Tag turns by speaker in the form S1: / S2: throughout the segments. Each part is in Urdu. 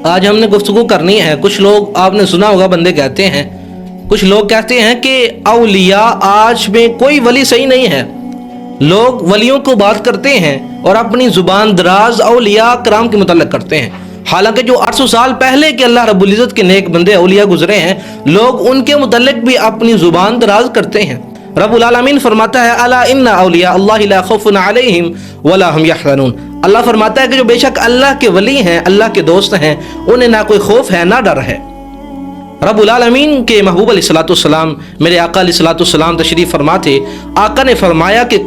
S1: آج ہم نے گفتگو کرنی ہے. کچھ لوگ آپ نے سنا ہوگا بندے کہتے ہیں, کچھ لوگ کہتے ہیں کہ اولیاء آج میں کوئی ولی صحیح نہیں ہے. لوگ ولیوں کو بات کرتے ہیں اور اپنی زبان دراز اولیاء کرام کے متعلق کرتے ہیں, حالانکہ جو 800 سال پہلے کے اللہ رب العزت کے نیک بندے اولیاء گزرے ہیں, لوگ ان کے متعلق بھی اپنی زبان دراز کرتے ہیں. رب العالمین فرماتا ہے الا ان اولیاء اللہ لا خوف علیہم ولا هم يحزنون. اللہ فرماتا ہے کہ جو بے شک اللہ کے ولی ہیں, اللہ کے دوست ہیں, انہیں نہ کوئی خوف ہے نہ ڈر ہے. رب العالمین کے محبوب علیہ الصلوۃ والسلام, میرے آقا علیہ الصلوۃ والسلام تشریف فرما تھے. آقا نے فرمایا کہ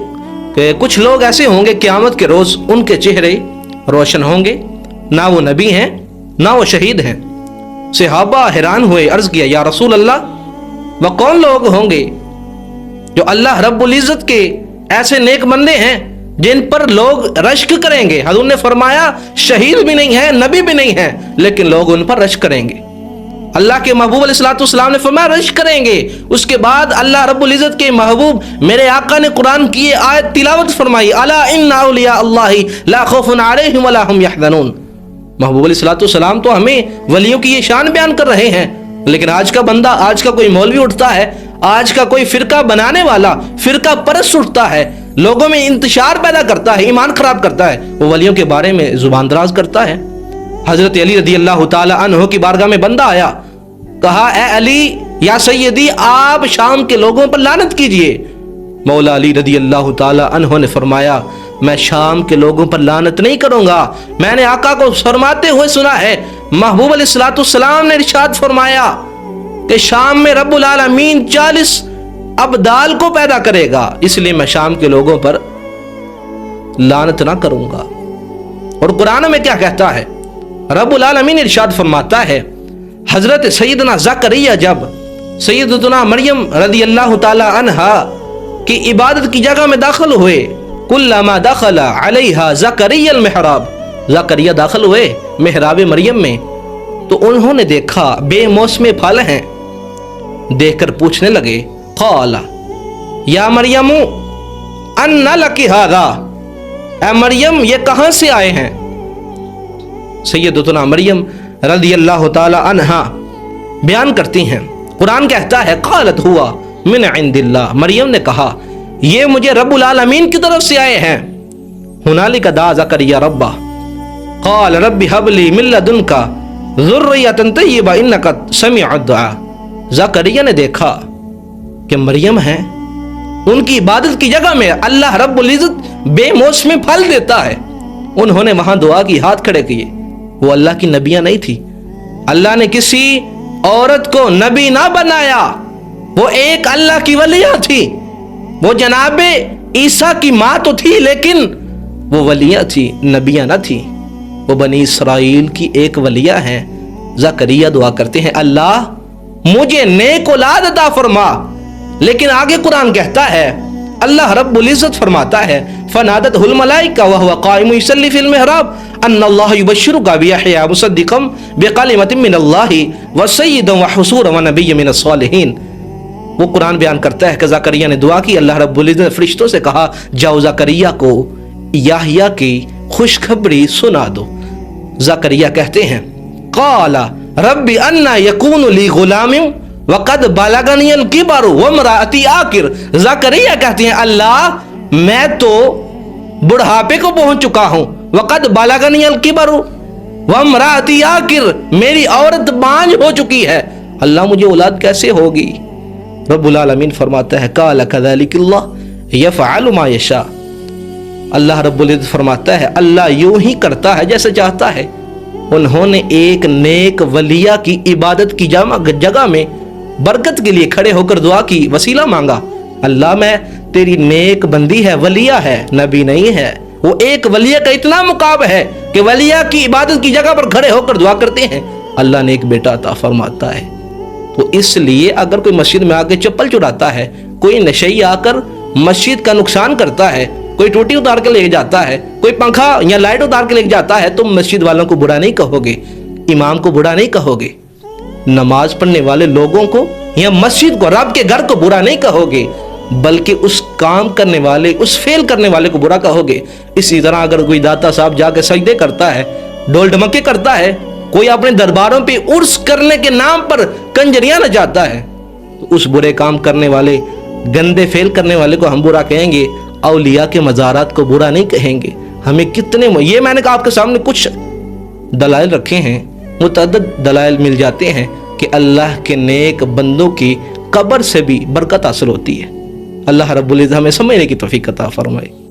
S1: کچھ لوگ ایسے ہوں گے قیامت کے روز ان کے چہرے روشن ہوں گے, نہ وہ نبی ہیں نہ وہ شہید ہیں. صحابہ حیران ہوئے, عرض کیا یا رسول اللہ وہ کون لوگ ہوں گے جو اللہ رب العزت کے ایسے نیک بندے ہیں جن پر لوگ رشک کریں گے؟ حضور نے فرمایا شہید بھی نہیں ہے, نبی بھی نہیں ہے, لیکن لوگ ان پر رشک کریں گے. اللہ کے محبوب علیہ الصلوۃ والسلام نے فرمایا رشک کریں گے. اس کے بعد اللہ رب العزت کے محبوب میرے آقا نے قرآن کی یہ آیت تلاوت فرمائی, الا ان اولیاء اللہ لا خوف علیہم ولا هم يحزنون. محبوب علیہ الصلوۃ والسلام تو ہمیں ولیوں کی یہ شان بیان کر رہے ہیں, لیکن آج کا بندہ, آج کا کوئی مولوی اٹھتا ہے, آج کا کوئی فرقہ بنانے والا فرقہ پرست اٹھتا ہے, لوگوں میں انتشار پیدا کرتا ہے, ایمان خراب کرتا ہے, وہ ولیوں کے بارے میں زبان دراز کرتا ہے. حضرت علی رضی اللہ تعالی عنہ کی بارگاہ میں بندہ آیا, کہا اے علی یا سیدی آپ شام کے لوگوں پر لعنت کیجئے. مولا علی رضی اللہ تعالی عنہ نے فرمایا میں شام کے لوگوں پر لعنت نہیں کروں گا, میں نے آقا کو فرماتے ہوئے سنا ہے. محبوب علیہ الصلوۃ والسلام نے ارشاد فرمایا کہ شام میں رب العالمین 40 ابدال کو پیدا کرے گا, اس لیے میں شام کے لوگوں پر لعنت نہ کروں گا. اور قرآن میں کیا کہتا ہے؟ رب العالمین ارشاد فرماتا ہے حضرت سیدنا زکریا جب سیدتنا مریم رضی اللہ تعالی عنہا کی عبادت کی جگہ میں داخل ہوئے, کلما دخل علیہا زکریا المحراب, زکریا داخل ہوئے محراب مریم میں تو انہوں نے دیکھا بے موسم پھل ہیں. دیکھ کر پوچھنے لگے قال یا مریم ان لک ھذا, اے مریم یہ کہاں سے آئے ہیں؟ سیدتنا مریم رضی اللہ تعالی عنہا بیان کرتی ہیں, قرآن کہتا ہے قالت ہوا من عند اللہ, مریم نے کہا یہ مجھے رب العالمین کی طرف سے آئے ہیں. ہنالک دعا زکریا ربہ قال رب ھب لی من لدنک ذریۃ طیبہ انک سمیع الدعاء. زکریا نے دیکھا کہ مریم ہے, ان کی عبادت کی جگہ میں اللہ رب العزت بے موسم پھل دیتا ہے. انہوں نے وہاں دعا کی, ہاتھ کھڑے کیے. وہ اللہ کی نبیاں نہیں تھی, اللہ نے کسی عورت کو نبی نہ بنایا, وہ ایک اللہ کی ولیہ تھی. وہ جناب عیسیٰ کی ماں تو تھی لیکن وہ ولیہ تھی, نبیاں نہ تھی. وہ بنی اسرائیل کی ایک ولیہ ہیں. زکریا دعا کرتے ہیں اللہ مجھے نیک اولاد عطا فرما, لیکن آگے قرآن کہتا ہے اللہ رب العزت فرماتا ہے فنادته الملائکہ وهو قائم یصلی فی المحراب ان اللہ یبشرک بیحییٰ مصدقا بکلمۃ من اللہ وسیدا وحصورا ونبیا من الصالحین. وہ قرآن بیان کرتا ہے کہ زکریا نے دعا کی, اللہ رب العزت نے فرشتوں سے کہا جاؤ زکریا کو یحییٰ کی خوشخبری سنا دو. زکریا کہتے ہیں قال رب انا یکون لی غلام وقد بلغنی الکبر وامرأتی عاقر. زکریا کہتے ہیں اللہ میں تو بڑھاپے کو پہنچ چکا ہوں, وقد بلغنی الکبر وامرأتی عاقر, میری عورت بانجھ ہو چکی ہے, اللہ مجھے اولاد کیسے ہوگی؟ رب العالمین فرماتا ہے قال کذلک اللہ یفعل ما یشاء. اللہ رب العزت فرماتا ہے اللہ یوں ہی کرتا ہے جیسے چاہتا ہے. انہوں نے ایک نیک ولیہ کی عبادت کی جگہ میں برکت کے لیے کھڑے ہو کر دعا کی, وسیلہ مانگا. اللہ میں تیری نیک بندی ہے, ولیہ ہے, نبی نہیں ہے. وہ ایک ولیہ کا اتنا مقام ہے کہ ولیہ کی عبادت کی جگہ پر کھڑے ہو کر دعا کرتے ہیں, اللہ نے ایک بیٹا عطا فرماتا ہے. تو اس لیے اگر کوئی مسجد میں آ کے چپل چڑھاتا ہے, کوئی نشئی آ کر مسجد کا نقصان کرتا ہے, کوئی ٹوٹی اتار کے لے جاتا ہے, کوئی پنکھا یا لائٹ اتار کے لے جاتا ہے, تم مسجد والوں کو برا نہیں کہو گے, امام کو برا نہیں کہو گے, نماز پڑھنے والے لوگوں کو یا مسجد کو, رب کے گھر کو برا نہیں کہو گے, بلکہ اس کام کرنے والے, اس فیل کرنے والے کو برا کہو گے. اسی طرح اگر کوئی داتا صاحب جا کے سجدے کرتا ہے, ڈول ڈمکے کرتا ہے, کوئی اپنے درباروں پہ عرس کرنے کے نام پر کنجریاں نچاتا ہے تو اس برے کام کرنے والے، گندے فعل کرنے والے کو ہم برا کہیں گے، اولیاء کے مزارات کو برا نہیں کہیں گے۔ ہمیں کتنے یہ میں نے کہا آپ کے سامنے کچھ دلائل رکھے ہیں، متعدد دلائل مل جاتے ہیں کہ اللہ کے نیک بندوں کی قبر سے بھی برکت حاصل ہوتی ہے۔ اللہ رب العزت ہمیں سمجھنے کی توفیق عطا فرمائے۔